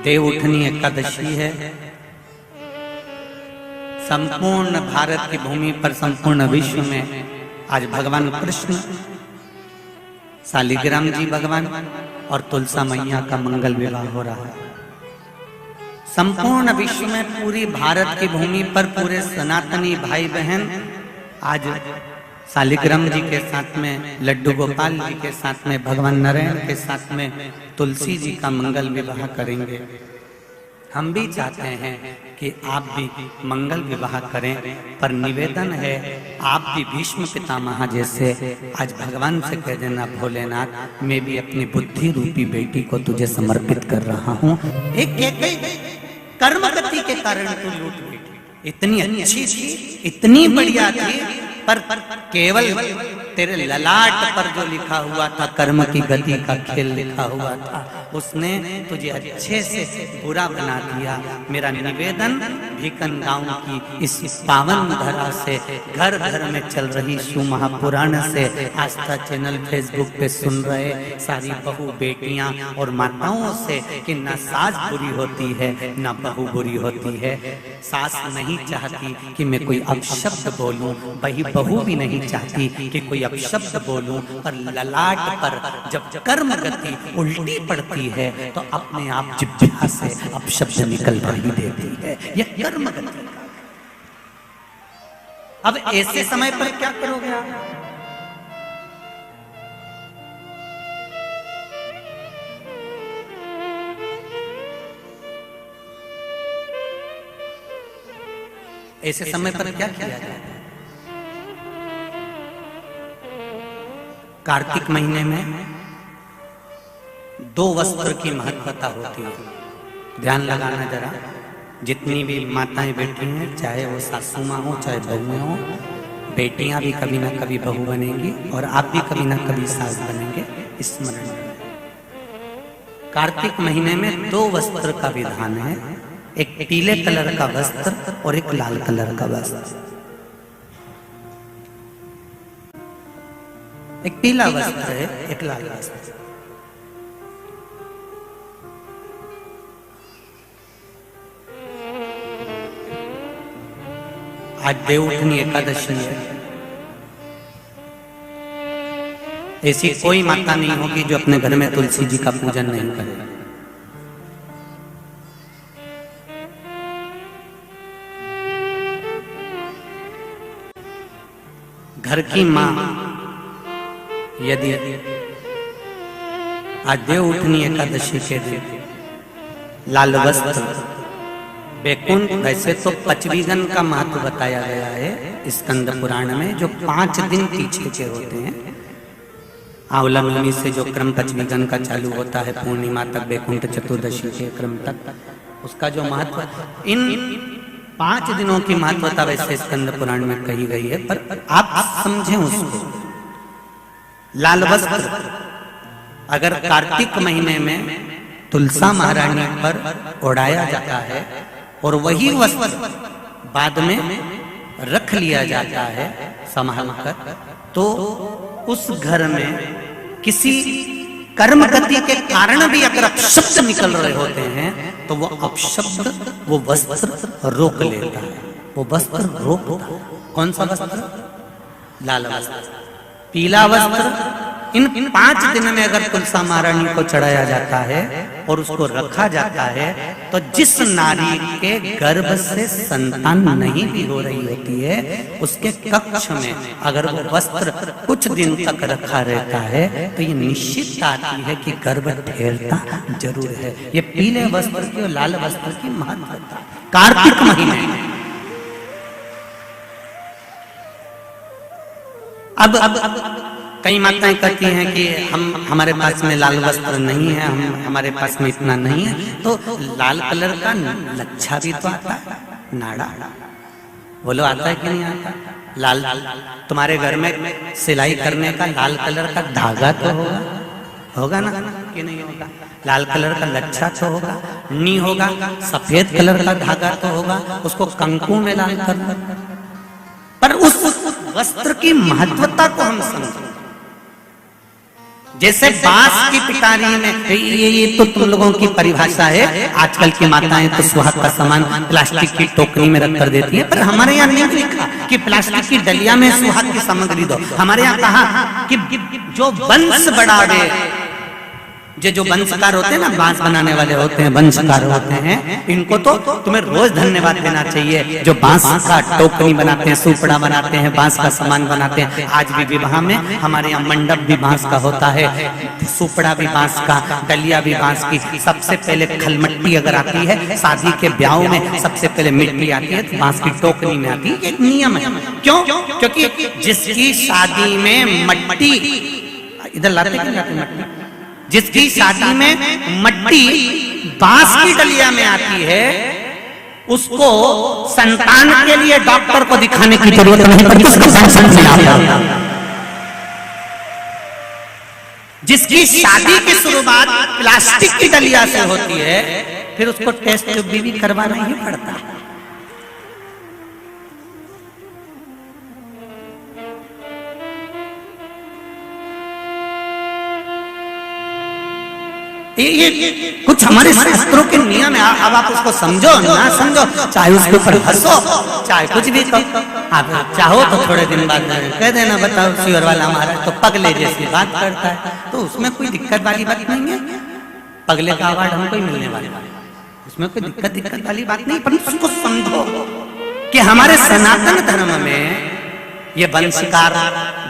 देवउठनी एकादशी है। संपूर्ण भारत की भूमि पर, संपूर्ण विश्व में आज भगवान कृष्ण, शालिग्राम जी भगवान और तुलसा मैया का मंगल विवाह हो रहा है। संपूर्ण विश्व में, पूरी भारत की भूमि पर पूरे सनातनी भाई बहन आज शालिग्राम जी के साथ में, लड्डू गोपाल जी के साथ में, भगवान नारायण के साथ में तुलसी जी का मंगल विवाह करेंगे। हम भी चाहते हैं कि आप भी मंगल विवाह करें, पर निवेदन है आप भी भीष्म पितामह जैसे आज भगवान से कह देना, भोलेनाथ मैं भी अपनी बुद्धि रूपी बेटी को तुझे समर्पित कर रहा हूँ। एक कर्म गति के कारण तू लूट बैठी, इतनी अच्छी थी, इतनी बढ़िया थी, पर केवल तेरे ललाट पर जो लिखा हुआ था कर्म की गति का खेल लिखा हुआ था, उसने तुझे अच्छे से बुरा बना दिया। मेरा निवेदन भीकन गांव की इस पावन धरा से, घर घर में चल रही शिव महापुराण से, आस्था चैनल फेसबुक पे सुन रहे सारी बहू बेटियां और माताओं से कि न सास बुरी होती है न बहू बुरी होती है। सास नहीं चाहती कि मैं कोई अपशब्द बोलूं, बहू भी नहीं चाहती कि कोई अपशब्द बोलूं, पर ललाट पर जब कर्म गति उल्टी पड़ती है तो अपने आप जिह्वा से अपशब्द निकल ही देती है। यह कर्म गति। अब ऐसे समय पर क्या करोगे आप? ऐसे समय पर क्या किया जाए? कार्तिक महीने में 2 वस्त्र की महत्वता होती है। ध्यान लगाना जरा, जितनी भी माताएं बैठी हैं, चाहे वो सासू माँ हो चाहे बहुएं हो, बेटियां भी कभी ना कभी बहू बनेंगी और आप भी कभी ना कभी सास बनेंगे, स्मरण में। कार्तिक महीने में 2 वस्त्र का विधान है, एक पीले कलर का वस्त्र और एक लाल कलर का वस्त्र। एक पीला वस्त्र है, एक लाल वस्त्र। आज देवउठनी एकादशी है। ऐसी कोई माता नहीं होगी जो अपने घर में तुलसी जी का पूजन नहीं करे। घर की मां यदि आज देवउठनी एकादशी के दिन लाल वस्त्र, बैकुंठ, वैसे तो पचवीगन का महत्व बताया गया है स्कंद पुराण में, जो 5 दिन पीछे के होते हैं। आंवला नवमी से जो क्रम पचवीगन का चालू होता है, पूर्णिमा तक, बैकुंठ चतुर्दशी के क्रम तक, उसका जो महत्व, इन 5 दिनों की महत्वता वैसे स्कंद पुराण में कही गई है, पर आप समझें उसको। लाल वस्त्र अगर कार्तिक महीने में तुलसा महारानी पर ओढ़ाया जाता है और वही वस्त्र बाद में रख लिया जाता है संभाल कर, तो उस घर में किसी कर्म गति के कारण भी अगर अपशब्द निकल रहे होते हैं तो वो अपशब्द, वो वस्त्र रोक लेता है, वो वस्त्र रोकता है। कौन सा वस्त्र? लाल वस्त्र। पीला वस्त्र इन 5 दिन में अगर तुलसा महारानी को चढ़ाया जाता है और उसको रखा जाता है, तो जिस नारी के गर्भ से संतान नहीं भी हो रही होती है, उसके कक्ष में अगर वो वस्त्र कुछ दिन तक रखा रहता है तो ये निश्चित आती है कि गर्भ ठहरता जरूर है। ये पीले वस्त्र की और लाल वस्त्र की महत्वता कार्तिक महीने में। अब कई माताएं कहती हैं कि हमारे पास में लाल वस्त्र नहीं है, हमारे पास में इतना नहीं है, तो लाल कलर का लच्छा भी तो आता है, नाड़ा। बोलो आता है कि नहीं आता? लाल तुम्हारे घर में सिलाई करने का लाल कलर का धागा तो होगा, होगा ना कि नहीं होगा? लाल कलर का लच्छा तो होगा, नहीं होगा सफेद कलर का धागा तो होगा, उसको कंकु में लाल करना। पर उस वस्त्र की महत्वता को हम समझें। जैसे बांस की पिटारी में, ये तो तुम लोगों की परिभाषा है। आजकल की माताएं तो सुहाग का सामान प्लास्टिक की टोकरी में रख कर देती है, पर हमारे यहाँ नहीं लिखा कि प्लास्टिक की डलिया में सुहाग की सामग्री दो। हमारे यहाँ कहा कि जो वंश बढ़ावे, जो वंशकार होते हैं ना, बांस बनाने वाले होते हैं, वंशकार होते हैं, इनको तो तुम्हें रोज धन्यवाद देना चाहिए। जो बांस का टोकरी बनाते हैं, सुपड़ा बनाते हैं, बांस का सामान बनाते हैं। आज भी विवाह में हमारे यहाँ मंडप भी बांस का होता है, सुपड़ा भी बांस का, डलिया भी बांस की। सबसे पहले खलमट्टी अगर आती है, शादी के ब्याह में सबसे पहले मिट्टी आती है तो बांस की टोकरी में आती है। एक नियम है। क्यों? क्योंकि जिसकी शादी में मट्टी, इधर लाते मट्टी, जिसकी शादी में मट्टी बांस की डलिया में आती है, उसको संतान के लिए डॉक्टर को दिखाने की जरूरत नहीं पड़ती, उसको संतान मिला। जिसकी शादी की शुरुआत प्लास्टिक की डलिया से होती है, फिर उसको टेस्ट भी करवाना ही पड़ता है। ये कुछ हमारे शास्त्रों के नियम है। अब आप उसको समझो ना समझो, चाहे उसके ऊपर हंसो, चाहे कुछ भी करो। आप चाहो तो थोड़े दिन बाद कह देना, बताओ शिवर वाला महाराज तो पगले जैसी बात करता है, तो उसमें कोई दिक्कत वाली बात नहीं है। पगले का अवार्ड हमको ही मिलने वाला है, उसमें कोई दिक्कत वाली बात नहीं। पर उसको समझो कि हमारे सनातन धर्म में ये वंशकार,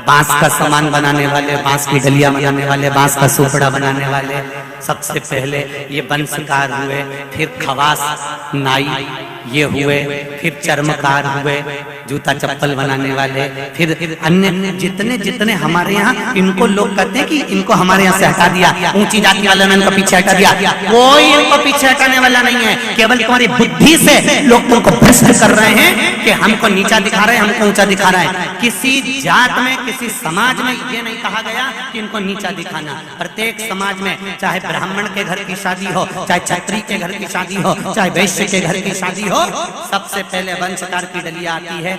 बांस का सामान बनाने वाले, बांस की डलिया बनाने वाले, बांस का सुपड़ा बनाने वाले, सबसे पहले ये वंशकार हुए, फिर खवास नाई ये हुए, फिर चर्मकार हुए, जूता चप्पल बनाने वाले, फिर अन्य जितने जितने हमारे यहाँ, इनको लोग कहते हैं कि इनको हमारे यहाँ से हटा दिया, ऊंची जाति वालों ने इनको पीछे हटा दिया। कोई इनको पीछे हटाने वाला नहीं है। केवल तुम्हारी बुद्धि से लोग तुमको भ्रष्ट कर रहे हैं कि हमको नीचा दिखा रहे हैं, हमको ऊंचा दिखा रहे हैं। किसी जात में, किसी समाज में ये नहीं कहा गया कि इनको नीचा दिखाना। प्रत्येक समाज में, चाहे ब्राह्मण के घर की शादी हो, चाहे क्षत्रिय के घर की शादी हो, चाहे वैश्य के घर की शादी हो, सबसे पहले वंशकार की डलिया आती है,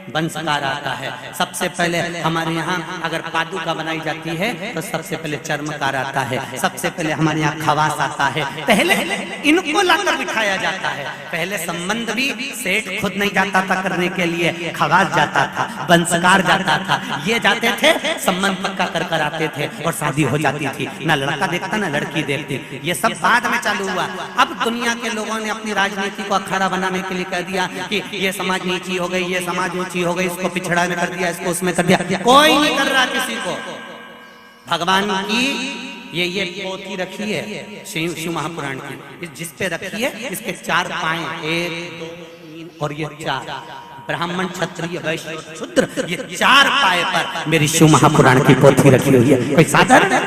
वंशकार आता है। सबसे पहले हमारे यहाँ अगर पादुका बनाई जाती है तो सबसे पहले चर्मकार आता है, सबसे पहले हमारे यहाँ खवास आता है। पहले इनको लाकर बिठाया जाता है। पहले संबंध भी सेठ खुद नहीं जाता था करने के लिए, खवास जाता था, वंशकार जाता था, ये जाते थे, संबंध पक्का कर आते थे और शादी हो जाती थी। ना लड़का देखता ना लड़की देखती। ये सब बाद में चालू हुआ। अब दुनिया के लोगों ने अपनी राजनीति को अखाड़ा बनाने के लिए कह दिया कि ये समाज नीची हो गई, ये समाज ऊंची हो गई, इसको पिछड़ा में कर दिया, इसको उसमें कर दिया। कोई नहीं कर रहा किसी को। भगवान की ये पोथी रखी है शिव महापुराण की, जिस पे रखी है, इसके 4 पाए, 1 2 3 और ये 4, ब्राह्मण क्षत्रिय वैश्य शूद्र, ये 4 पाए पर मेरी शिव महापुराण की पोथी रखी हुई है। कोई साधारण है?